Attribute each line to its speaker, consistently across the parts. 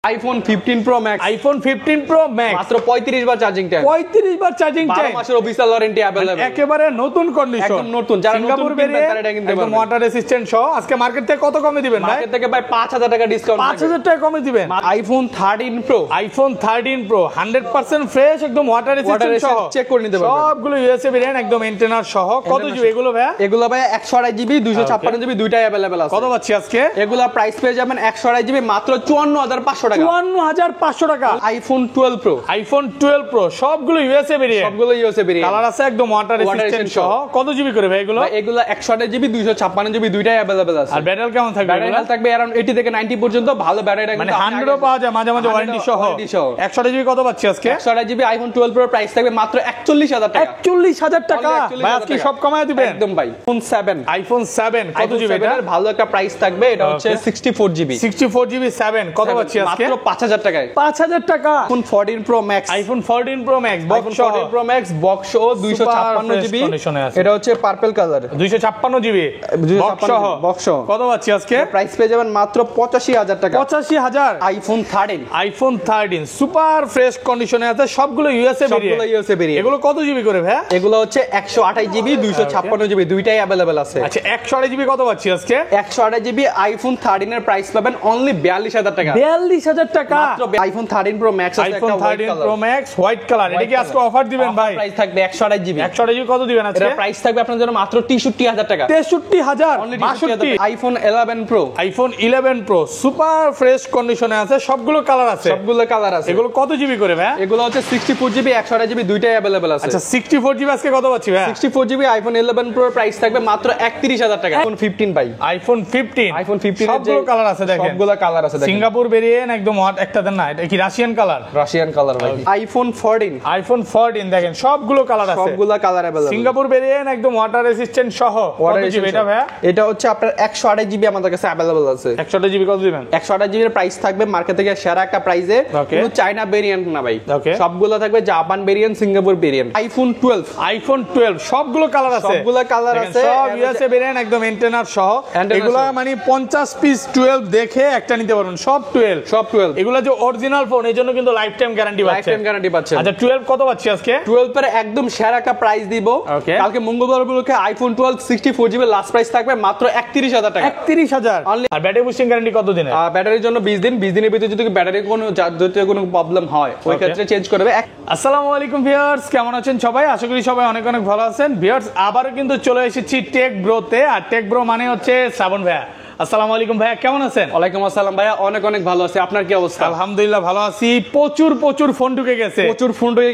Speaker 1: IPhone 15 pro max
Speaker 2: iPhone 15 pro max
Speaker 1: মাত্র 35 বার charging time
Speaker 2: 35 বার charging time
Speaker 1: 12 মাসের official warranty available
Speaker 2: একেবারে নতুন condition
Speaker 1: একদম নতুন যারা
Speaker 2: সিঙ্গাপুর
Speaker 1: কিনবেন তারা এটা কিনতে
Speaker 2: একদম
Speaker 1: পারবেন
Speaker 2: ওয়াটার রেসিস্ট্যান্ট সহ আজকে মার্কেট থেকে কত কমে দিবেন ভাই
Speaker 1: মার্কেট থেকে ভাই 5000 টাকা ডিসকাউন্ট
Speaker 2: 5000 টাকা কমে দিবেন
Speaker 1: iPhone 13 pro
Speaker 2: iPhone 13 pro 100% fresh একদম ওয়াটার রেসিস্ট্যান্ট সহ
Speaker 1: চেক করে নিতে পারবেন
Speaker 2: সবগুলো ইউএসএ ভেরিয়েন্ট একদম এন্টেনার সহ কত জিবি এগুলো ভাই
Speaker 1: এগুলো ভাই 128 জিবি 256 জিবি দুইটাই अवेलेबल আছে
Speaker 2: কত পাচ্ছি আজকে
Speaker 1: এগুলা প্রাইস পেয়ে যাবেন 128 জিবি মাত্র 54500 টাকা
Speaker 2: 54500 টাকা
Speaker 1: আইফোন 12 প্রো
Speaker 2: আইফোন 12 প্রো সবগুলো ইউএসএ ভেরিয়েন্ট
Speaker 1: সবগুলো ইউএসএ ভেরিয়েন্ট
Speaker 2: কালার আছে একদম ওয়াটার রেসিস্ট্যান্ট সহ কত জিবি করে ভাই এগুলো
Speaker 1: এগুলা 128 জিবি 256 জিবি দুইটাই अवेलेबल আছে
Speaker 2: আর ব্যাটারি কেমন থাকবে
Speaker 1: ব্যাটারি হেলথ থাকবে अराउंड 80 থেকে 90 পর্যন্ত ভালো ব্যাটারি
Speaker 2: মানে 100 ও পাওয়া যায় মাঝে মাঝে ওয়ারেন্টি সহ 128 জিবি কত পাচ্ছি আজকে
Speaker 1: 128 জিবি আইফোন 12 প্রো প্রাইস থাকবে মাত্র 41000 টাকা
Speaker 2: 41000 টাকা ভাই আজকে সব কমায় দিবেন
Speaker 1: একদম ভাই
Speaker 2: আইফোন 7 কত জিবি এটা
Speaker 1: ভালো একটা প্রাইস থাকবে এটা হচ্ছে 64 জিবি
Speaker 2: 64 জিবি 7 কত পাচ্ছি আজকে
Speaker 1: মাত্র 5000 টাকায়
Speaker 2: 5000 টাকা
Speaker 1: iPhone 14 pro max
Speaker 2: iPhone 14 pro max box
Speaker 1: 14 pro max box সহ 256 জিবি এটা হচ্ছে পার্পল কালার
Speaker 2: 256 জিবি
Speaker 1: বক্স
Speaker 2: কত পাচ্ছি আজকে
Speaker 1: প্রাইস পেয়ে যাবেন মাত্র 85000 টাকা
Speaker 2: 85000
Speaker 1: আইফোন 13
Speaker 2: আইফোন 13 সুপার ফ্রেশ কন্ডিশনে আছে সবগুলো ইউএসএ ভেরিয়েন্ট এগুলো কত জিবি করে ভাই
Speaker 1: এগুলো হচ্ছে 128 জিবি 256 জিবি দুইটাই अवेलेबल আছে
Speaker 2: আচ্ছা 128 জিবি কত পাচ্ছি আজকে
Speaker 1: 128 জিবি আইফোন 13 এর প্রাইস পাবেন অনলি 42000 টাকা
Speaker 2: 42000 টাকা
Speaker 1: মাত্র আইফোন 13 প্রো ম্যাক্স আছে
Speaker 2: iPhone 13 pro max white colour এটা কি আজকে অফার দিবেন ভাই
Speaker 1: প্রাইস থাকবে 128 জিবি
Speaker 2: 128 জিবি কত দিবেন আজকে
Speaker 1: এর প্রাইস থাকবে আপনাদের জন্য মাত্র 63000 টাকা
Speaker 2: 63000
Speaker 1: iPhone 11 pro
Speaker 2: iPhone 11 pro super fresh কন্ডিশনে আছে সবগুলো কালার আছে এগুলো কত জিবি করে ভাই
Speaker 1: এগুলো হচ্ছে 64 জিবি 128 জিবি দুইটাই अवेलेबल আছে
Speaker 2: আচ্ছা 64 জিবি আজকে কত পাচ্ছি ভাই
Speaker 1: 64 জিবি আইফোন 11 প্রো প্রাইস থাকবে মাত্র 31000 টাকা আইফোন 15 ভাই
Speaker 2: আইফোন 15 সবগুলো কালার আছে দেখেন
Speaker 1: সবগুলো কালার আছে দেখেন
Speaker 2: সিঙ্গাপুর ভেরিয়েন্ট একদম হট একটা দেন না এটা কি রাশিয়ান কালার
Speaker 1: ভাই আইফোন 14
Speaker 2: দেখেন সবগুলো কালার আছে
Speaker 1: সবগুলো কালার अवेलेबल
Speaker 2: সিঙ্গাপুর ভেরিয়েন্ট একদম ওয়াটার রেসিস্ট্যান্ট সহ কত জিবি এটা ভাই
Speaker 1: এটা হচ্ছে আপনার 128 জিবি আমাদের কাছে अवेलेबल আছে
Speaker 2: 128 জিবি কত দিবেন
Speaker 1: 128 জিবি এর প্রাইস থাকবে মার্কেট থেকে সেরা একটা প্রাইসে কোনো চায়না ভেরিয়েন্ট না ভাই সবগুলো থাকবে Japan variant Singapore variant iPhone 12
Speaker 2: সবগুলো কালার আছে সব ইউএসএ ভেরিয়েন্ট একদম এন্টেনার সহ এগুলো মানে 50 পিস 12 দেখে একটা নিতে পারবেন সব 12 এগুলো যে অরিজিনাল ফোন এজন্য কিন্তু লাইফ টাইম গ্যারান্টি পাচ্ছেন আচ্ছা 12 কত পাচ্ছি আজকে
Speaker 1: 12 এর একদম সেরা একটা প্রাইস দিব কালকে মঙ্গলবার উপলক্ষে আইফোন 12 64 জিবি লাস্ট প্রাইস থাকবে মাত্র 31000 টাকা
Speaker 2: 31000 আর ব্যাটারি বুস্টিং গ্যারান্টি কত দিনের
Speaker 1: ব্যাটারির জন্য 20 দিনের ভিতরে যদি ব্যাটারি কোনো প্রবলেম হয় ওই ক্ষেত্রে চেঞ্জ করবে
Speaker 2: আসসালামু আলাইকুম ভিউয়ার্স কেমন আছেন সবাই আশা করি সবাই অনেক অনেক ভালো আছেন ভিউয়ার্স আবারো কিন্তু চলে এসেছি টেক ব্রোতে আর টেক ব্রো মানে হচ্ছে শ্রাবণ ভাইয়া আসসালামু আলাইকুম ভাইয়া কেমন আছেন
Speaker 1: ওয়ালাইকুম আসসালাম ভাইয়া অনেক অনেক ভালো আছি আপনার কি অবস্থা
Speaker 2: আলহামদুলিল্লাহ ভালো আছি প্রচুর ফোন ঢুকে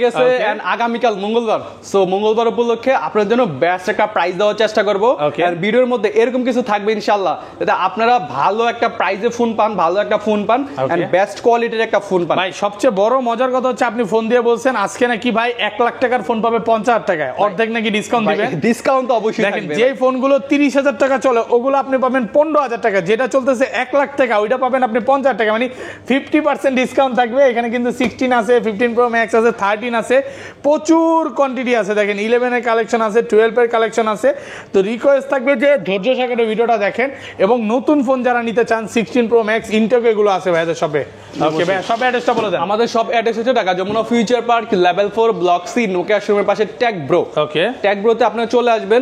Speaker 2: গেছে
Speaker 1: এন্ড আগামীকাল মঙ্গলবার সো মঙ্গলবার উপলক্ষে আপনাদের জন্য বেস্ট একটা প্রাইস দেওয়ার চেষ্টা করব আর ভিডিওর মধ্যে এরকম কিছু থাকবে ইনশাআল্লাহ যাতে আপনারা ভালো একটা প্রাইসে ফোন পান ভালো একটা ফোন পান এন্ড বেস্ট কোয়ালিটির একটা ফোন পান
Speaker 2: ভাই সবচেয়ে বড় মজার কথা হচ্ছে আপনি ফোন দিয়ে বলছেন আজকে নাকি ভাই 1 লাখ টাকার ফোন পাবে 50000 টাকায় অর্ধেক নাকি ডিসকাউন্ট দিবেন
Speaker 1: ডিসকাউন্ট তো অবশ্যই থাকবে
Speaker 2: দেখেন যে ফোনগুলো 30000 টাকা চলে ওগুলো আপনি পাবেন 15000 টাকা যেটা চলতে 1 লাখ টাকা ওইটা পাবেন আপনি 50000 টাকা মানে 50% ডিসকাউন্ট থাকবে এখানে কিন্তু 16 আছে 15 প্রো ম্যাক্স আছে 13 আছে প্রচুর কোয়ান্টিটি আছে দেখেন 11 এর কালেকশন আছে 12 এর কালেকশন আছে তো রিকোয়েস্ট থাকবে যে ধৈর্য সহকারে ভিডিওটা দেখেন এবং নতুন ফোন যারা নিতে চান 16 প্রো ম্যাক্স ইনটেক এগুলো আছে ভাইদের শপে ওকে ভাই সব অ্যাড্রেসটা বলে দেন
Speaker 1: আমাদের সব অ্যাড্রেস হচ্ছে Dhaka Jamuna future park level 4 block C Nokia শোরুমের পাশে টেক ব্রো
Speaker 2: ওকে
Speaker 1: টেক ব্রোতে আপনারা চলে আসবেন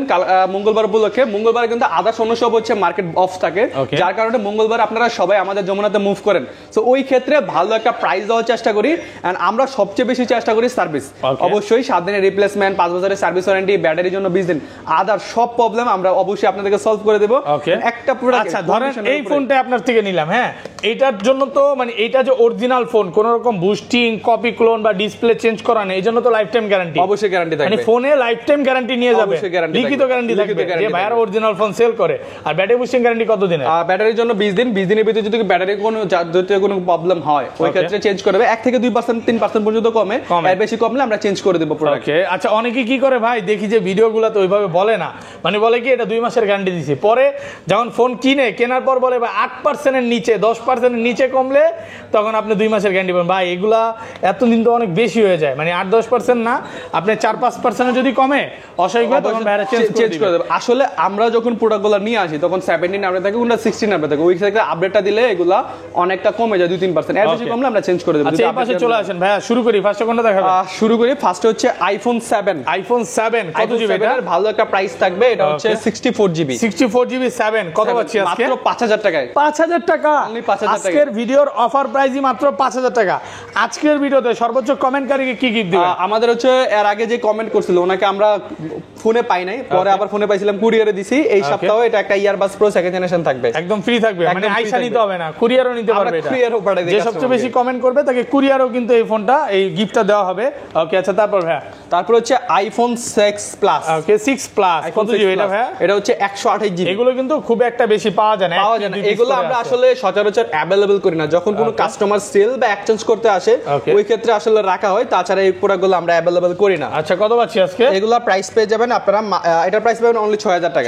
Speaker 1: মঙ্গলবার উপলক্ষে মঙ্গলবার কিন্তু আদার্স অন্য সব হচ্ছে মার্কেট অফ থাকে যার কারণে মঙ্গলবার আপনারা সবাই আমাদের যমুনাতে মুভ করেন সো ওই ক্ষেত্রে ভালো একটা প্রাইস দেওয়ার চেষ্টা করি এন্ড আমরা সবচেয়ে বেশি চেষ্টা করি সার্ভিস অবশ্যই 7 দিনের রিপ্লেসমেন্ট 5 বছরের সার্ভিস ওয়ারেন্টি ব্যাটারির জন্য 20 দিন আদার সব প্রবলেম আমরা অবশ্যই আপনাদেরকে সলভ করে দেব একটা প্রোডাক্ট
Speaker 2: আচ্ছা ধরেন এই ফোনটা আপনার থেকে নিলাম হ্যাঁ এটার জন্য তো মানে এটা যে অরিজিনাল ফোন কোন রকম বুস্টিং কপি ক্লোন বা ডিসপ্লে চেঞ্জ করা নেই এজন্য তো লাইফ টাইম গ্যারান্টি
Speaker 1: অবশ্যই গ্যারান্টি থাকবে
Speaker 2: মানে ফোনে লাইফ টাইম গ্যারান্টি নিয়ে যাবে লিখিত গ্যারান্টি থাকবে যে ভাইয়ার অরিজিনাল ফোন সেল করে আর ব্যাটারি বুস্টিং গ্যারান্টি কত দিনের
Speaker 1: ব্যাটারির জন্য 20 দিনের ভিতরে যদি ব্যাটারি কোনো প্রবলেম হয় ওই ক্ষেত্রে চেঞ্জ করবে 1 থেকে 2% 3% পর্যন্ত কমে এর বেশি কমলে আমরা চেঞ্জ করে দেব প্রোডাক্ট
Speaker 2: ওকে আচ্ছা অনেকে কি করে ভাই দেখি যে ভিডিওগুলোতে ওইভাবে বলে না মানে বলে কি এটা 2 মাসের গ্যারান্টি দিছি পরে যখন ফোন কেনার পর বলে ভাই 8% এর নিচে 10% এর নিচে কমলে তখন আপনি 2 মাসের গ্যারান্টি পাবেন ভাই এগুলা এতদিন তো অনেক বেশি হয়ে যায় মানে 8-10% না আপনি 4-5% যদি কমে অসহায় তখন ভাইরা চেঞ্জ করে দেব
Speaker 1: আসলে আমরা যখন প্রোডাক্টগুলো নিয়ে আসি তখন 17 আমরা থাকে, কোনটা 16 নাম্বার থাকে। ওই থেকে আপডেটটা দিলে এগুলা অনেকটা কমে যায় 2-3%। এর বেশি কমলে আমরা চেঞ্জ করে দেব।
Speaker 2: আচ্ছা এই পাশে চলে আসেন ভাইয়া, শুরু করি। ফার্স্টে কোনটা দেখাবেন?
Speaker 1: শুরু করি। ফার্স্টে হচ্ছে আইফোন 7।
Speaker 2: আইফোন 7 কত জিবি এটা?
Speaker 1: ভালো একটা প্রাইস থাকবে, এটা হচ্ছে 64 জিবি।
Speaker 2: 64 জিবি 7 কত পাচ্ছি আজকে?
Speaker 1: মাত্র 5000 টাকায়।
Speaker 2: 5000 টাকা।
Speaker 1: Only 5000 টাকা।
Speaker 2: আজকের ভিডিওর অফার প্রাইসই মাত্র 5000 টাকা। আজকের ভিডিওতে সর্বোচ্চ কমেন্টকারীকে কি গিফট দিবেন?
Speaker 1: আমাদের হচ্ছে এর আগে যে কমেন্ট করছিল ওনাকে আমরা ফোনে পাই নাই, পরে আবার ফোনে পাইছিলাম, কুরিয়ারে দিছি। এই সপ্তাহে এটা একটা ইয়ারবাস প্রো সেকেন্ড জেনারেশন থাকবে,
Speaker 2: একদম ফ্রি থাকবে, মানে আইসা নিতে হবে না, কুরিয়ারও নিতে পারবে। এটা
Speaker 1: কুরিয়ারও পাঠাই দেই।
Speaker 2: যে সবচেয়ে বেশি কমেন্ট করবে তাকে কুরিয়ারও কিন্তু এই ফোনটা, এই গিফটটা দেওয়া হবে। ওকে আচ্ছা তারপর ভাইয়া?
Speaker 1: তারপর হচ্ছে আইফোন 6 প্লাস।
Speaker 2: ওকে 6 প্লাস কত জিবি এটা ভাইয়া?
Speaker 1: এটা হচ্ছে 128 জিবি।
Speaker 2: এগুলো কিন্তু খুব একটা বেশি পাওয়া যায় না,
Speaker 1: এগুলো আমরা আসলে সচরাচর অ্যাভেলেবল করি না। যখন কোনো কাস্টমার সেল বা এক্সচেঞ্জ করতে আসে ওই ক্ষেত্রে আসলে রাখা হয়, তাছাড়া এই প্রোডাক্টগুলো আমরা অ্যাভেলেবল করি না।
Speaker 2: আচ্ছা কত পাচ্ছি আজকে?
Speaker 1: এগুলা প্রাইস পেয়ে যাবেন আপনারা, এটার প্রাইস পাবেন অনলি 6000 টাকা।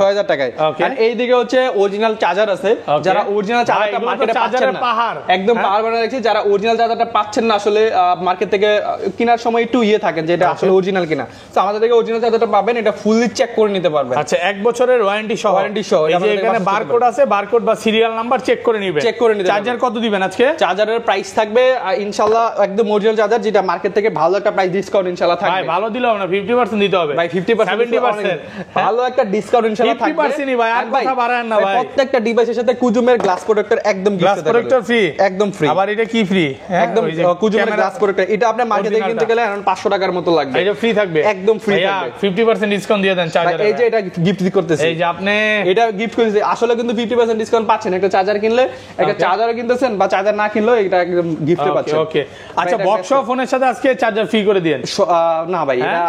Speaker 1: 6000 টাকায়। আর এই দিকে হচ্ছে অরিজিনাল চার্জার আছে, যারা অরিজিনাল চার্জারটা মার্কেটে পাচ্ছেন না,
Speaker 2: পাহাড়
Speaker 1: একদম পাহাড় বানায় রাখছি। যারা অরিজিনাল চার্জারটা পাচ্ছেন না আসলে মার্কেট থেকে কেনার সময় একটু থাকেন যে এটা আসলে অরিজিনাল কিনা, তো আমাদের থেকে অরিজিনাল চার্জারটা পাবেন, এটা ফুললি চেক করে নিতে পারবেন।
Speaker 2: আচ্ছা 1 বছরের ওয়ারেন্টি সহ। এই যে এখানে বারকোড আছে, বারকোড বা সিরিয়াল নাম্বার চেক করে নিবে,
Speaker 1: চেক করে নিতে।
Speaker 2: চার্জার কত দিবেন আজকে?
Speaker 1: চার্জারের প্রাইস থাকবে ইনশাআল্লাহ একদম অরিজিনাল চার্জার, যেটা মার্কেট থেকে ভালো একটা প্রাইস ডিসকাউন্ট ইনশাআল্লাহ থাকবে।
Speaker 2: ভাই ভালো দিলেও না, 50% দিতে হবে
Speaker 1: ভাই। 50%
Speaker 2: 70%
Speaker 1: ভালো একটা ডিসকাউন্ট ইনশাআল্লাহ থাকবে।
Speaker 2: 50% ভাই, আর কথা বাড়ায় না ভাই।
Speaker 1: প্রত্যেকটা ডিভাইসের সাথে কুজুমের গ্লাস প্রোটেক্টর একদম
Speaker 2: গ্লাস প্রোটেক্টর ফ্রি,
Speaker 1: একদম ফ্রি।
Speaker 2: আবার এটা কি ফ্রি?
Speaker 1: একদম কুজুমের গ্লাস প্রোটেক্টর, এটা আপনি মার্কেট থেকে কিনতে গেলে এখন 500 টাকার মতো লাগবে।
Speaker 2: এটা ফ্রি থাকবে,
Speaker 1: একদম ফ্রি থাকবে।
Speaker 2: 50% ডিসকাউন্ট দিয়ে দেন চার্জারে।
Speaker 1: এই যে এটা গিফট করতেছি,
Speaker 2: এই যে আপনি
Speaker 1: এটা গিফট করেছি, আসলে কিন্তু 50% ডিসকাউন্ট পাচ্ছেন। একটা চার্জার কিনলে, একটা চার্জার কিনতেছেন বা চার্জার না কিনলেও এটা একদম গিফটে পাচ্ছেন।
Speaker 2: ওকে আচ্ছা বক্স ফোনের সাথে আজকে চার্জার ফ্রি করে দেন?
Speaker 1: না ভাই, এটা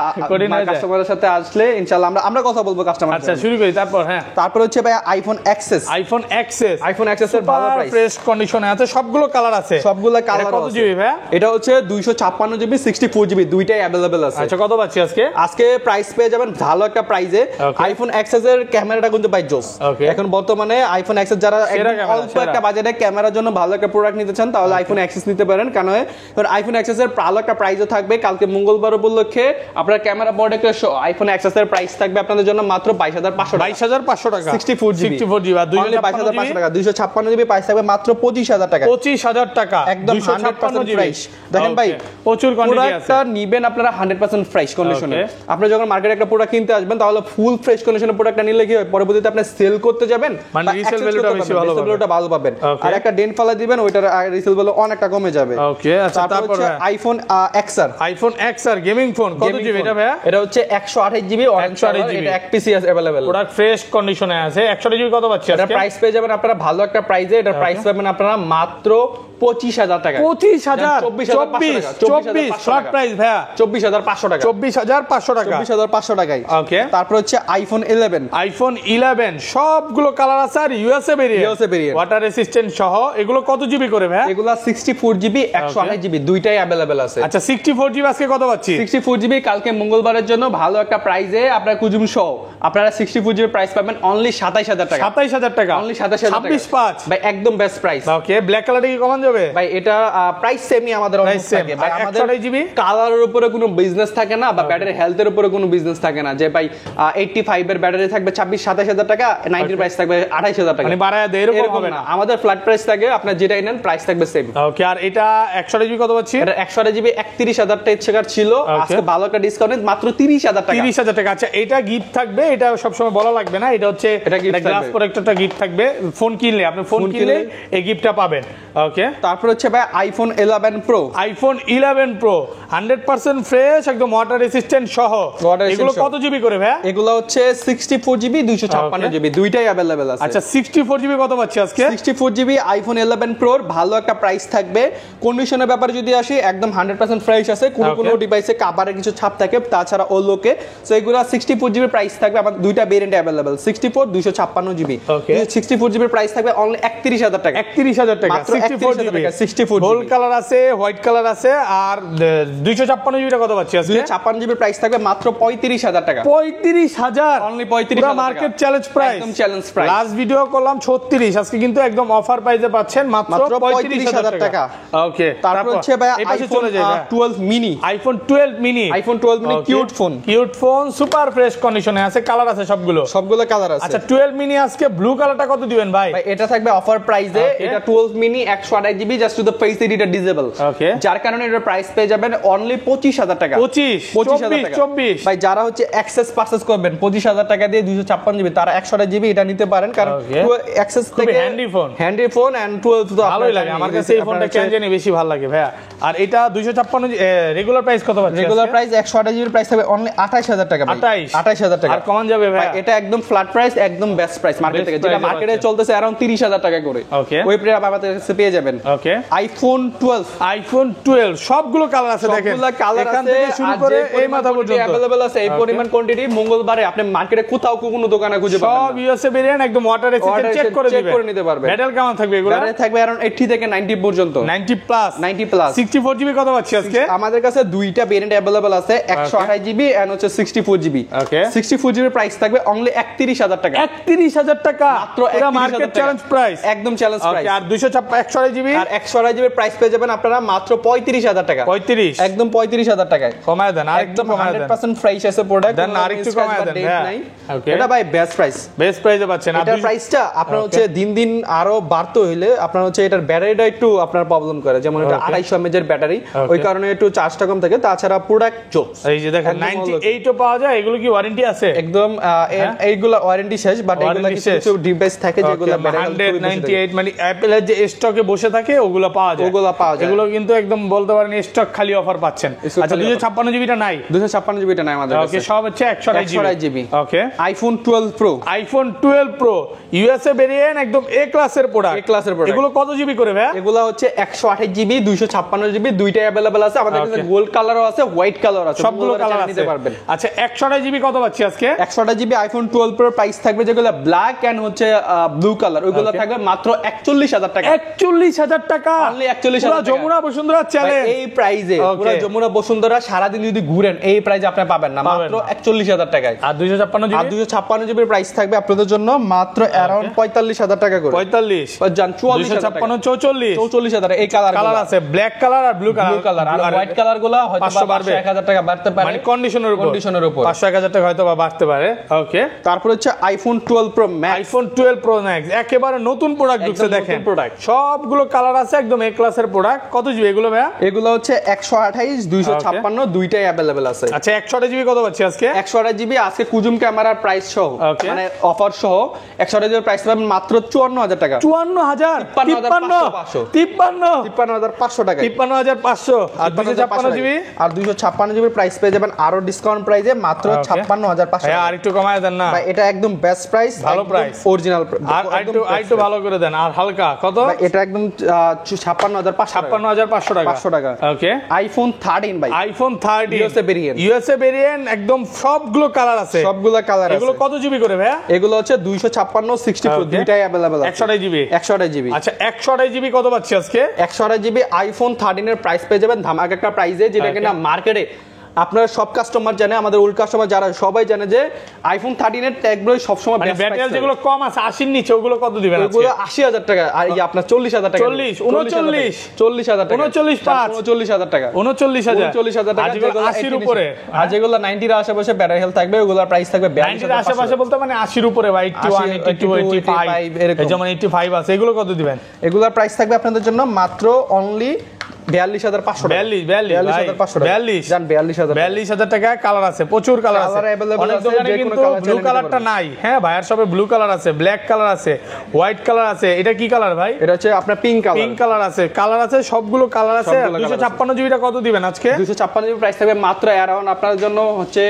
Speaker 1: কাস্টমারের সাথে আসলে ইনশাআল্লাহ আমরা কথা বলবো কাস্টমার।
Speaker 2: আচ্ছা শুরু করি। তারপর হ্যাঁ,
Speaker 1: তারপর হচ্ছে ভাই আইফোন এক্সেস।
Speaker 2: আইফোন এক্সেস এর
Speaker 1: ভালো প্রাইস,
Speaker 2: ফ্রেশ কন্ডিশনে আছে, সবগুলো কালার আছে,
Speaker 1: সবগুলো কালার।
Speaker 2: কত জিবি ভাই?
Speaker 1: এটা হচ্ছে 256 জিবি 64 জিবি দুইটাই अवेलेबल আছে।
Speaker 2: আচ্ছা কত পাচ্ছি আজকে?
Speaker 1: আজকে প্রাইস পেয়ে যাবেন ভালো একটা প্রাইসে। আইফোন এক্সএস এর ক্যামেরাটা কিন্তু ভাই জোস। এখন বর্তমানে আইফোন এক্সএস যারা অল্প একটা বাজেটে ক্যামেরার জন্য ভালো একটা প্রোডাক্ট নিতে চান তাহলে আইফোন এক্সএস নিতে পারেন, কারণ আইফোন এক্সএস এর ভালো একটা প্রাইসও থাকবে। কালকে মঙ্গলবার উপলক্ষে আপনার ক্যামেরা বোর্ড একটা আইফোন এক্সএস এর প্রাইস থাকবে আপনাদের জন্য মাত্র 22500 টাকা। 64 জিবি আর 22500 টাকা। 256 জিবি প্রাইস থাকবে মাত্র 25000 টাকা।
Speaker 2: 25000 টাকা একদম
Speaker 1: 100% ফ্রেশ। দেখেন ভাই
Speaker 2: প্রচুর কোয়ান্টিটি আছে।
Speaker 1: প্রোডাক্টটা নিবেন আপনারা 100% ফ্রেশ কন্ডিশনে। আপনি যখন মার্কেটে একটা প্রোডাক্ট কিনতে আসবেন তাহলে ফুল ফ্রেশ কন্ডিশনের প্রোডাক্টটা নিলে কি হয়, পরবর্তীতে আপনি সেল করতে যাবেন
Speaker 2: মানে রিসেল ভ্যালুটা বেশি
Speaker 1: ভালো পাবেন। আর একটা ডেন্ট ফালা দিবেন, ওইটার রিসেল ভ্যালু অনেকটা কমে যাবে।
Speaker 2: ওকে আচ্ছা তারপর
Speaker 1: iPhone XR.
Speaker 2: IPhone XR gaming phone কত জিবি এটা ভাই?
Speaker 1: এটা হচ্ছে 128 জিবি অরেঞ্জ কালার, এটা এক পিসি আছে अवेलेबल।
Speaker 2: প্রোডাক্ট ফ্রেশ কন্ডিশনে আছে। 128 জিবি কত পাচ্ছি আজকে?
Speaker 1: এটা প্রাইস পেয়ে যাবেন আপনারা ভালো একটা প্রাইসে। এটা প্রাইস পাবেন আপনারা মাত্র 25000 টাকা।
Speaker 2: 25000 24 ফ্ল্যাট প্রাইস ভাইয়া
Speaker 1: 24500 টাকা।
Speaker 2: 24500 টাকা।
Speaker 1: 24500 টাকায়। ওকে তারপর হচ্ছে আইফোন 11।
Speaker 2: আইফোন 11 সবগুলো কালার আছে আর ইউএসএ ভেরিয়েন্ট, ওয়াটার রেসিস্ট্যান্ট সহ। এগুলো কত জিবি করে ভাই?
Speaker 1: এগুলা 64 জিবি 128 জিবি দুইটাই अवेलेबल আছে।
Speaker 2: আচ্ছা 64 জিবি আজকে কত পাচ্ছি?
Speaker 1: 64 জিবি কালকে মঙ্গলবারের জন্য ভালো একটা প্রাইসে আপনারা কুজুম সহ আপনারা 64 জিবি প্রাইস পাবেন অনলি 27000 টাকা।
Speaker 2: 27000 টাকা
Speaker 1: অনলি 27000 টাকা।
Speaker 2: 265
Speaker 1: ভাই একদম বেস্ট প্রাইস।
Speaker 2: ওকে ব্ল্যাক কালারটা কি কমান যাবে?
Speaker 1: ভাই এটা প্রাইস সেমই আমাদের অলমোস্ট থাকে। ভাই আমাদের
Speaker 2: 128 জিবি
Speaker 1: কালারের উপরে কোনো বিজনেস থাকে না বা ব্যাটারি হেলথের উপরে কোনো বিজনেস থাকে না, যে ভাই 85 এর ব্যাটারি থাকবে 26-27000 টাকা, 90 এর প্রাইস থাকবে 28000 টাকা।
Speaker 2: মানে বাড়ায় দেয় এরকম হবে না,
Speaker 1: আমাদের ফ্ল্যাট প্রাইস থাকে, আপনারা যেটা নেন প্রাইস থাকবে সেম।
Speaker 2: ওকে আর এটা 128 জিবি কত পাচ্ছি?
Speaker 1: এটা 128 জিবি 31000 টাকা ছিল, আজকে ভালো একটা ডিসকাউন্ট মাত্র 30000 টাকা।
Speaker 2: 30000 টাকা। আচ্ছা এটা গিফট থাকবে, এটা সব সময় বলা লাগবে না, এটা হচ্ছে গ্লাস প্রোটেক্টরটা গিফট থাকবে। ফোন কিনলে আপনি ফোন কিনলে এই গিফটটা পাবেন। ওকে
Speaker 1: তারপর হচ্ছে ভাই iPhone 11 pro.
Speaker 2: IPhone 11 pro 100% fresh একদম ওয়াটার রেসিস্ট্যান্ট সহ। এগুলো কত জিবি করে ভাই?
Speaker 1: এগুলো হচ্ছে 64 জিবি 256 জিবি দুইটাই अवेलेबल আছে।
Speaker 2: আচ্ছা 64 জিবি কত পাচ্ছি আজকে?
Speaker 1: 64 জিবি আইফোন 11 প্রোর ভালো একটা প্রাইস থাকবে। কন্ডিশনের ব্যাপারে যদি আসি একদম 100% ফ্রেশ আছে, কোনো ডিভাইসে কাভারের কিছু ছাপ থাকে, তাছাড়া ওলোকে সো এগুলো 64 জিবি প্রাইস থাকবে। আমাদের দুইটা variant available 64 256 GB. 64 GB price থাকবে অনলি 31000 টাকা।
Speaker 2: 31000 টাকা 64 জিবি জিবি
Speaker 1: 64
Speaker 2: গোল্ড কালার আছে, হোয়াইট কালার আছে। আর 256 জিবিটা কত পাচ্ছি আজকে?
Speaker 1: 256 জিবির প্রাইস থাকবে মাত্র 35000 টাকা।
Speaker 2: 35000
Speaker 1: অনলি 35000 টাকা,
Speaker 2: মার্কেট চ্যালেঞ্জ প্রাইস,
Speaker 1: একদম চ্যালেঞ্জ প্রাইস।
Speaker 2: লাস্ট ভিডিও করলাম 36, আজকে কিন্তু একদম অফার প্রাইসে পাচ্ছেন মাত্র 35000 টাকা। ওকে,
Speaker 1: তারপর হচ্ছে ভাই iPhone 12 mini,
Speaker 2: iPhone 12 mini,
Speaker 1: iPhone 12 mini cute phone,
Speaker 2: super fresh কন্ডিশনে আছে, কালার আছে সবগুলো
Speaker 1: কালার আছে।
Speaker 2: আচ্ছা 12 মিনি আজকে ব্লু কালারটা কত দিবেন ভাই?
Speaker 1: ভাই এটা থাকবে অফার প্রাইসে, এটা 12 mini 128 GB just to the face editor disable,
Speaker 2: okay,
Speaker 1: যার কারণে এটার প্রাইস পেয়ে যাবেন অনলি 25000 টাকা।
Speaker 2: 25000 টাকা।
Speaker 1: 24 ভাই যারা হচ্ছে এক্সেস পারচেজ করবেন 25000 টাকা দিয়ে 256 জিবি, তারা 128 জিবি এটা নিতে পারেন, কারণ এক্সেস থেকে হ্যান্ডি ফোন এন্ড 12 তো
Speaker 2: ভালোই লাগে আমার কাছে, এই ফোনটা কেন জানি বেশি ভালো লাগে ভাইয়া। আর এটা 256 রেগুলার প্রাইস কত পাচ্ছেন?
Speaker 1: রেগুলার প্রাইস 128 জিবির প্রাইস হবে অনলি 28000 টাকা ভাই। 28000 টাকা।
Speaker 2: আর কমান যাবে ভাই?
Speaker 1: এটা একদম ফ্ল্যাট প্রাইস, একদম বেস্ট প্রাইস মার্কেট থেকে, যেটা মার্কেটে চলতেছে अराउंड 30000 টাকা করে।
Speaker 2: ওকে,
Speaker 1: ওই প্রাইস আমাদের কাছে পেয়ে যাবেন।
Speaker 2: ওকে,
Speaker 1: আইফোন 12
Speaker 2: সবগুলো কালার আছে, দেখেন
Speaker 1: সবগুলো কালার
Speaker 2: এখান
Speaker 1: আছে,
Speaker 2: থেকে শুরু করে এই মাথা পর্যন্ত
Speaker 1: अवेलेबल আছে। এই পরিমাণ কোয়ান্টিটি মঙ্গলবারে আপনি মার্কেটে কোথাও কোনো দোকানে খুঁজে পাবেন না।
Speaker 2: সব ইউএসএ ভেরিয়েন্ট একদম ওয়াটার রেসিস্ট্যান্ট, চেক করে
Speaker 1: নিতে পারবেন।
Speaker 2: ব্যাটারি কেমন থাকবে এগুলো?
Speaker 1: ব্যাটারি থাকবে अराउंड 80 থেকে 90 পর্যন্ত,
Speaker 2: 90 প্লাস 64 জিবি কত পাচ্ছি আজকে?
Speaker 1: আমাদের কাছে দুইটা ভেরিয়েন্ট अवेलेबल আছে, 128 জিবি এন্ড হচ্ছে 64 জিবি।
Speaker 2: ওকে,
Speaker 1: 64 জিবির প্রাইস থাকবে অনলি 31000 টাকা।
Speaker 2: 31000 টাকা
Speaker 1: মাত্র
Speaker 2: এটা মার্কেট চ্যালেঞ্জ প্রাইস,
Speaker 1: একদম চ্যালেঞ্জ প্রাইস।
Speaker 2: আর 256 জিবি
Speaker 1: আর 128 জিবির প্রাইস পেয়ে যাবেন আপনারা মাত্র 35000 টাকা।
Speaker 2: 35
Speaker 1: একদম 35000 টাকায়
Speaker 2: কমায় দেন, আর একটু
Speaker 1: একদম
Speaker 2: কমায় দেন,
Speaker 1: 100% ফ্রেশ আছে প্রোডাক্ট,
Speaker 2: দেন আরেকটু কমায় দেন।
Speaker 1: ওকে, এটা ভাই বেস্ট প্রাইস,
Speaker 2: বেস্ট প্রাইসে পাচ্ছেন। আর
Speaker 1: এটা প্রাইসটা আপনার হচ্ছে দিন দিন আরো বাড়তে হইলে আপনার হচ্ছে এটার ব্যাটারিটা একটু আপনার প্রবলেম করে, যেমন এটা 250 mAh এর ব্যাটারি, ওই কারণে একটু চার্জটা কম থাকে, তাছাড়া প্রোডাক্ট জোস।
Speaker 2: এই যে দেখেন 98 ও পাওয়া যায়, এগুলো কি ওয়ারেন্টি আছে?
Speaker 1: একদম এইগুলো ওয়ারেন্টি শেষ, বাট এগুলো কিছু ডিভাইস থাকে যেগুলো ব্যাটারি
Speaker 2: 198 মানে অ্যাপলের যে স্টকে বসে থাকে ওগুলো পাওয়া যায়, এগুলো কিন্তু একদম বলতে পারেন স্টক খালি অফার পাচ্ছেন। আচ্ছা 256 জিবিটা নাই? 256
Speaker 1: জিবিটা নাই আমাদের কাছে।
Speaker 2: ওকে, সব হচ্ছে 128
Speaker 1: GB.
Speaker 2: Okay,
Speaker 1: iPhone 12 pro,
Speaker 2: iPhone 12 pro USA variant, একদম এ ক্লাসের প্রোডাক্ট, এগুলো কত জিবি করে ভাই?
Speaker 1: এগুলো হচ্ছে 128 জিবি 256 জিবি, দুইটাই अवेलेबल আছে আমাদের কাছে। গোল্ড কালারও আছে, হোয়াইট কালার আছে,
Speaker 2: সবগুলো কালার নিতে পারবেন। আচ্ছা 128 জিবি কত পাচ্ছি আজকে?
Speaker 1: 128 জিবি আইফোন 12 প্রো প্রাইস থাকবে যেগুলো ব্ল্যাক এন্ড হচ্ছে ব্লু কালার, ওইগুলো থাকবে মাত্র 41000 টাকা।
Speaker 2: 41000 টাকা,
Speaker 1: অনলি 41000 টাকা।
Speaker 2: যমুনা বসুন্ধরা চ্যালেঞ্জ
Speaker 1: এই প্রাইসে পুরো যমুনা বসুন্ধরা সারা দিন যদি ঘুরেন এই প্রাইসে আপনি পাবেন না, মাত্র 41000 টাকায়।
Speaker 2: আর 256 জিবি?
Speaker 1: আর 256 জিবির প্রাইস থাকবে আপনাদের জন্য মাত্র अराउंड 45000 টাকা করে।
Speaker 2: 45
Speaker 1: জান 44000 টাকা।
Speaker 2: 44000
Speaker 1: এই কালার
Speaker 2: আছে, ব্ল্যাক কালার আর ব্লু কালার,
Speaker 1: আর হোয়াইট কালার গুলো হয়তো 1000 টাকা বাড়তে পারে,
Speaker 2: মানে কন্ডিশনের উপর 500-1000 টাকা হয়তো বা বাড়তে পারে। ওকে,
Speaker 1: তারপর হচ্ছে iPhone 12 pro max,
Speaker 2: iPhone 12 pro max একেবারে নতুন প্রোডাক্ট ঢুকছে, দেখেন সবগুলো কালার আছে, একদম এ ক্লাসের প্রোডাক্ট। কত জিবি এগুলো ভাইয়া?
Speaker 1: এগুলো হচ্ছে 128 256 দুইটাই अवेलेबल আছে।
Speaker 2: আচ্ছা 128 জিবি কত পাচ্ছি আজকে?
Speaker 1: 128 জিবি আজকে কুজুম ক্যামেরার প্রাইস সহ, মানে অফার সহ 128 জিবির প্রাইস পাবেন মাত্র 54000 টাকা।
Speaker 2: 54000
Speaker 1: 53500 টাকা,
Speaker 2: 53500। আর 256 জিবি?
Speaker 1: আর 256 জিবির প্রাইস পেয়ে যাবেন আরো ডিসকাউন্ট প্রাইসে মাত্র 56500।
Speaker 2: আর একটু কমায় দেন না
Speaker 1: ভাই, এটা একদম বেস্ট প্রাইস,
Speaker 2: ভালো প্রাইস,
Speaker 1: অরিজিনাল।
Speaker 2: আর একটু ভালো করে দেন। আর হালকা কত?
Speaker 1: এটা একদম 56500 টাকা। 500 টাকা।
Speaker 2: ওকে,
Speaker 1: আইফোন 13 ভাই,
Speaker 2: আইফোন 13
Speaker 1: ইউএসএ
Speaker 2: ভেরিয়েন্ট একদম সবগুলো কালার আছে,
Speaker 1: সবগুলো কালার আছে।
Speaker 2: এগুলো কত জিবি করে ভাইয়া?
Speaker 1: এগুলো হচ্ছে 256 64 দুইটাই अवेलेबल আছে।
Speaker 2: 128 জিবি।
Speaker 1: 128 জিবি।
Speaker 2: আচ্ছা 128 জিবি কত পাচ্ছি আজকে?
Speaker 1: 128 জিবি আইফোন 13 এর প্রাইস পেয়ে যাবেন ধামাকা একটা প্রাইসে, যেটা কিনা মার্কেটে আপনারা সব কাস্টমার জানে, আমাদের ওল্ড কাস্টমার যারা সবাই জানে যে আইফোন 13 এর ট্যাগ ব্রয় সব সময়
Speaker 2: মানে ব্যাটারি যেগুলো কম আছে 80 এর নিচে ওগুলো কত দিবেন আজকে?
Speaker 1: ওগুলো 80000 টাকা, আর এই আপনার 40000 টাকা। 40000 টাকা,
Speaker 2: 49000 টাকা,
Speaker 1: 39000 টাকা,
Speaker 2: যেগুলো 80 এর উপরে।
Speaker 1: আর যেগুলো 90 এর আশেপাশে ব্যাটারি হেলথ থাকবে ওগুলোর প্রাইস থাকবে
Speaker 2: 90 এর আশেপাশে বলতে মানে 80 এর উপরে, 81 82 85
Speaker 1: এরকম,
Speaker 2: যেমন 85 আছে, এগুলো কত দিবেন?
Speaker 1: এগুলোর প্রাইস থাকবে আপনাদের জন্য মাত্র অনলি 42500 টাকা।
Speaker 2: 42000 টাকা। কালার আছে, প্রচুর কালার আছে, অনেক দোকানে কিন্তু ব্লু কালারটা নাই। হ্যাঁ ভাইয়ার সবে ব্লু কালার আছে, ব্ল্যাক কালার আছে, হোয়াইট কালার আছে। এটা কি কালার ভাই?
Speaker 1: এটা হচ্ছে আপনার পিঙ্ক
Speaker 2: কালার আছে, সবগুলো কালার আছে। 256 জিবিটা কত দিবেন আজকে?
Speaker 1: 256 জিবি প্রাইস থাকবে মাত্র अराउंड আপনাদের জন্য হচ্ছে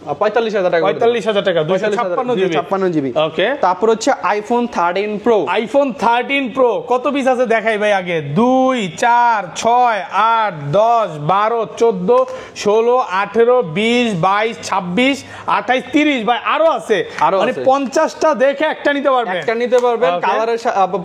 Speaker 1: 45,000 টাকা,
Speaker 2: 45,000 টাকা 256
Speaker 1: জিবি।
Speaker 2: ওকে,
Speaker 1: তারপর হচ্ছে আইফোন 13 প্রো।
Speaker 2: আইফোন 13 প্রো কত পিস আছে দেখাই ভাই আগে। 2 4 6 8 10 12 14 16 18 20 22 26 28 30 ভাই আরো আছে, মানে 50টা দেখে একটা নিতে পারবেন,
Speaker 1: একটা নিতে পারবেন। কালারের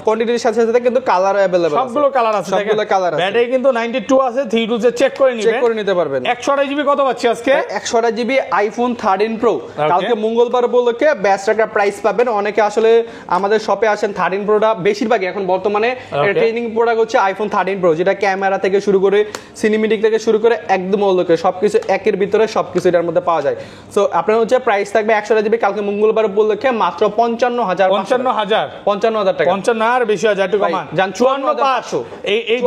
Speaker 1: কোয়ান্টিটির সাথে সাথে কিন্তু কালার अवेलेबल আছে,
Speaker 2: সবগুলো কালার আছে,
Speaker 1: সবগুলো কালার আছে।
Speaker 2: ব্যাটারি কিন্তু 92 আছে, 32 এ চেক করে
Speaker 1: চেক করে নিতে পারবেন।
Speaker 2: 128 জিবি কত পাচ্ছি আজকে?
Speaker 1: 128 জিবি আইফোন 13 প্রো। কালকে মঙ্গলবার উপলক্ষে বেস্ট একটা প্রাইস পাবেন। অনেকে আসলে আমাদের শপে আসেন 13 প্রোটা বেশিরভাগই এখন বর্তমানে ট্রেনিং প্রোডাক্ট হচ্ছে আইফোন 13 প্রো, যেটা ক্যামেরা থেকে শুরু করে সিনেমেটিক থেকে শুরু করে একদম ওলকে সবকিছু একের ভিতরে সবকিছু এর মধ্যে পাওয়া যায়। সো আপনার হচ্ছে প্রাইস থাকবে 128 জিবি কালকে মঙ্গলবার উপলক্ষে মাত্র 55,000 টাকা।
Speaker 2: 55 আর বেশি হাজার একটু কমান
Speaker 1: জান 54,500।
Speaker 2: এই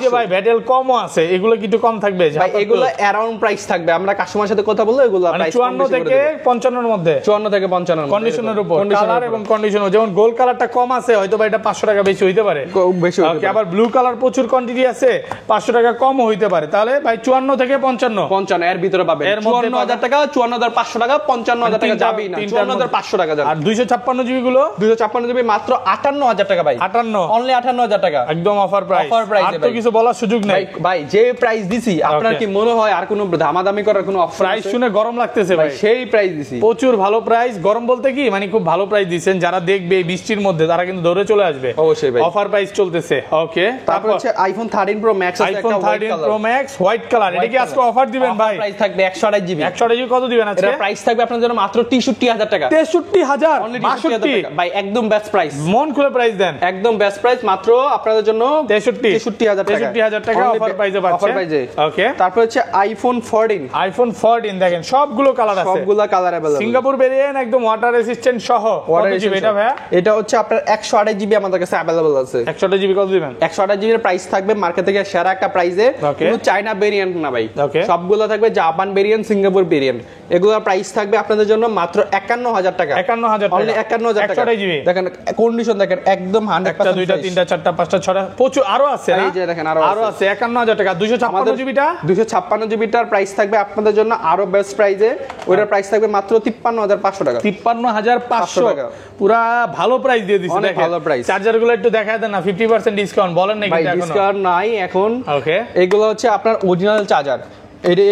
Speaker 2: যে ভাই ব্যাটেল কমও আছে, এগুলো কি একটু কম থাকবে
Speaker 1: ভাই? এগুলো অ্যারাউন্ড প্রাইস থাকবে, আমরা কাস্টমারের সাথে কথা বললে এগুলো প্রাইস
Speaker 2: 54 থেকে 55 এর মধ্যে,
Speaker 1: 54 থেকে 55
Speaker 2: কন্ডিশনের উপর কালার এবং কন্ডিশনার। যেমন গোল্ড কালারটা কম আছে, হয়তো ভাই এটা 500 টাকা বেশি হইতে পারে,
Speaker 1: বেশি হইতে পারে।
Speaker 2: আবার ব্লু কালার প্রচুর কোয়ান্টিটি আছে, 500 টাকা কমও হইতে পারে। তাহলে ভাই 54 থেকে 55
Speaker 1: এর ভিতরে পাবেন। 54,000 টাকা, 54,500 টাকা, 55,000 টাকা যাবেই না, 54,500 টাকা যাবে।
Speaker 2: আর 256 জিবি গুলো
Speaker 1: 256 জিবি মাত্র 58,000 টাকা ভাই।
Speaker 2: 58
Speaker 1: অনলি 58,000 টাকা,
Speaker 2: একদম অফার প্রাইস। আর তো কিছু বলার সুযোগ নাই
Speaker 1: ভাই। যে প্রাইস দিছি আপনার কি মনে হয় আর কোনো দামাদামি করার কোনো অপশন?
Speaker 2: প্রাইস শুনে গরম লাগতেছে ভাই,
Speaker 1: সেই প্রাইস দিছি,
Speaker 2: প্রচুর ভালো প্রাইস। গরম বলতে কি মানে খুব ভালো প্রাইস দিবেন, যারা দেখবে এই বৃষ্টির মধ্যে তারা কিন্তু দৌড়ে চলে আসবে।
Speaker 1: অবশ্যই ভাই,
Speaker 2: অফার প্রাইস চলতেছে। ওকে,
Speaker 1: তারপর হচ্ছে আইফোন 13 প্রো ম্যাক্স আছে,
Speaker 2: iPhone 13 pro max white colour. এটা কি আজকে অফার দিবেন ভাই?
Speaker 1: প্রাইস থাকবে 128 জিবি।
Speaker 2: 128 জিবি কত দিবেন আজকে?
Speaker 1: এটা প্রাইস থাকবে আপনার জন্য মাত্র 63,000 টাকা।
Speaker 2: 63,000
Speaker 1: অনলি 63,000 টাকা ভাই, একদম বেস্ট প্রাইস।
Speaker 2: মন খুলে প্রাইস দেন,
Speaker 1: একদম বেস্ট প্রাইস মাত্র আপনাদের জন্য
Speaker 2: 63,000 টাকা অফার প্রাইসে পাচ্ছেন।
Speaker 1: অফার প্রাইসে।
Speaker 2: ওকে,
Speaker 1: তারপর হচ্ছে আইফোন 14।
Speaker 2: আইফোন 14 দেখেন সবগুলো কালার আছে,
Speaker 1: সবগুলো কালার अवेलेबल।
Speaker 2: সিঙ্গাপুর ভেরিয়েন্ট একদম ওয়াটার রেসিস্ট্যান্ট সহ। কত জিবি এটা ভাই?
Speaker 1: এটা হচ্ছে আপনার 128 জিবি আমাদের কাছে अवेलेबल আছে।
Speaker 2: 128 জিবি কত দিবেন?
Speaker 1: 128 জিবির প্রাইস থাকবে মার্কেট থেকে সেরা একটা প্রাইসে, কোনো চায়না ভেরিয়েন্ট না ভাই, সবগুলো থাকবে জাপান ভেরিয়েন্ট, সিঙ্গাপুর ভেরিয়েন্ট। এগুলোর প্রাইস থাকবে আপনাদের জন্য মাত্র 51,000 টাকা।
Speaker 2: 51,000 টাকা,
Speaker 1: অনলি 51,000 টাকা।
Speaker 2: 128 জিবি
Speaker 1: দেখেন কন্ডিশন দেখেন একদম 100%।
Speaker 2: 2টা 3টা 4টা 5টা 6টা প্রচুর আরো আছে।
Speaker 1: এই যে দেখেন
Speaker 2: আরো আছে 51,000 টাকা। 256 জিবিটা
Speaker 1: 256 জিবিটার প্রাইস থাকবে আপনাদের জন্য আরো বেস্ট প্রাইসে, ওইটার প্রাইস থাকবে মাত্র 53,500 টাকা।
Speaker 2: 53,500 টাকা, পুরা ভালো প্রাইস দিয়ে দিছে।
Speaker 1: অনেক
Speaker 2: দেখেন
Speaker 1: ভালো প্রাইস।
Speaker 2: চার্জার গুলো একটু দেখায় দেন না, 50% ডিসকাউন্ট বলেন নাকি?
Speaker 1: ভাই ডিসকাউন্ট নাই এখন।
Speaker 2: ওকে,
Speaker 1: এগুলো হচ্ছে আপনার অরিজিনাল চার্জার।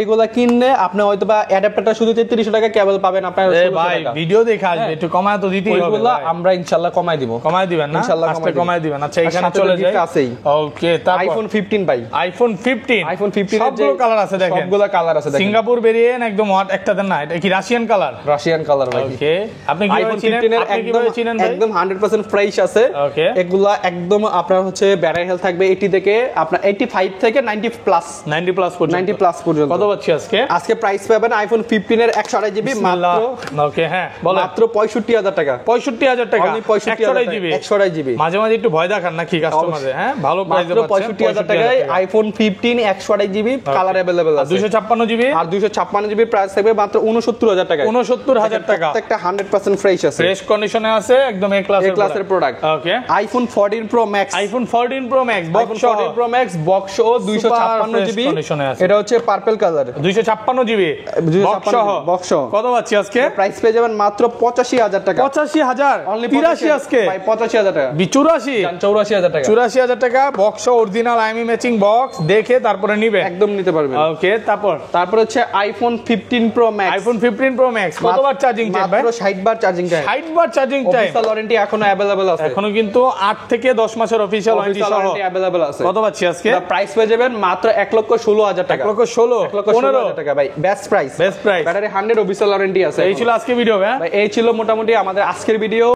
Speaker 1: এগুলা কিনলে আপনি হয়তো বা অ্যাডাপ্টারটা শুধু 3300 টাকা, কেবল পাবেন আপনার 1600
Speaker 2: ভাই
Speaker 1: টাকা।
Speaker 2: ভিডিও দেখে আসবে, একটু কমায় তো দিতেই হবে।
Speaker 1: ওইগুলা আমরা ইনশাআল্লাহ কমায় দিব।
Speaker 2: কমায় দিবেন না?
Speaker 1: ইনশাআল্লাহ
Speaker 2: আজকে কমায় দিবেন। আচ্ছা এখানে
Speaker 1: সাথে
Speaker 2: চলে
Speaker 1: তো
Speaker 2: যাই।
Speaker 1: gift আছেই।
Speaker 2: ওকে, তারপর
Speaker 1: আইফোন 15 ভাই।
Speaker 2: আইফোন 15
Speaker 1: এর যে
Speaker 2: সবগুলো কালার আছে দেখেন,
Speaker 1: সবগুলো কালার আছে দেখেন।
Speaker 2: সিঙ্গাপুর ভেরিয়েন্ট একদম একটা দেন না, এটা কি রাশিয়ান কালার?
Speaker 1: রাশিয়ান কালার ভাই।
Speaker 2: ওকে, আপনি কি
Speaker 1: আইফোন
Speaker 2: চিনেন?
Speaker 1: 15 এর
Speaker 2: আপনি কিভাবে চিনেন ভাই?
Speaker 1: একদম 100% ফ্রেশ আছে।
Speaker 2: ওকে,
Speaker 1: এগুলা একদম আপনার হচ্ছে ব্যাটারি হেলথ থাকবে 80 থেকে আপনার 85 থেকে 90 প্লাস
Speaker 2: 90 প্লাস পর্যন্ত।
Speaker 1: 90 প্লাস পর্যন্ত।
Speaker 2: কত পাচ্ছি আজকে?
Speaker 1: আজকে প্রাইস পাবেন আইফোন 15 এর 128 জিবি মাত্র।
Speaker 2: ওকে, হ্যাঁ বলেন।
Speaker 1: মাত্র 65,000 টাকা।
Speaker 2: 65,000 টাকা,
Speaker 1: অনলি 65,000
Speaker 2: জিবি।
Speaker 1: 128 জিবি।
Speaker 2: মাঝে মাঝে একটু ভয় দেখান নাকি কাস্টমারে? হ্যাঁ, ভালো প্রাইসে
Speaker 1: পাচ্ছেন। 65,000 টাকায় আইফোন 15 128 জিবি কালার अवेलेबल আছে।
Speaker 2: 256 জিবি
Speaker 1: আর 256 জিবি প্রাইস থাকবে মাত্র 69,000 টাকা।
Speaker 2: 69,000 টাকা।
Speaker 1: প্রত্যেকটা 100% ফ্রেশ আছে,
Speaker 2: ফ্রেশ কন্ডিশনে আছে, একদম এ
Speaker 1: ক্লাসের product.
Speaker 2: Okay,
Speaker 1: iPhone 14 pro max.
Speaker 2: IPhone 14 pro max
Speaker 1: iPhone 14 pro max box সহ 256 জিবি
Speaker 2: কন্ডিশনে আছে।
Speaker 1: এটা হচ্ছে পার্পল কালার।
Speaker 2: 256 জিবি
Speaker 1: বক্স সহ।
Speaker 2: কত পাচ্ছি আজকে?
Speaker 1: প্রাইস পেয়ে যাবেন মাত্র 85,000 টাকা।
Speaker 2: 85,000
Speaker 1: অনলি
Speaker 2: 83 আজকে
Speaker 1: ভাই 85,000 টাকা।
Speaker 2: 84,000
Speaker 1: টাকা।
Speaker 2: 84,000 টাকা বক্স অরিজিনাল আইমি ম্যাচিং বক্স দেখে তারপরে নিবে,
Speaker 1: একদম নিতে পারবেন।
Speaker 2: ওকে, তারপর
Speaker 1: হচ্ছে iPhone 15 pro max.
Speaker 2: IPhone 15 pro max কতবার চার্জিং টাইম ভাই?
Speaker 1: মাত্র 60 বার চার্জিং টাইম।
Speaker 2: 60 বার চার্জিং টাইম।
Speaker 1: অফিশিয়াল ওয়ারেন্টি এখনো अवेलेबल আছে।
Speaker 2: এখনো কিন্তু 8 থেকে 10 মাসের অফিশিয়াল ওয়ারেন্টি সহ
Speaker 1: अवेलेबल আছে।
Speaker 2: কত পাচ্ছি আজকে?
Speaker 1: প্রাইস পেয়ে যাবেন মাত্র 1,16,000 টাকা।
Speaker 2: 1,16,15
Speaker 1: টাকা ভাই, best price.
Speaker 2: Best price.
Speaker 1: Battery 100 official warranty আছে।
Speaker 2: এই ছিল আজকে ভিডিও ভাই।
Speaker 1: এই ছিল মোটামুটি আমাদের আজকের ভিডিও।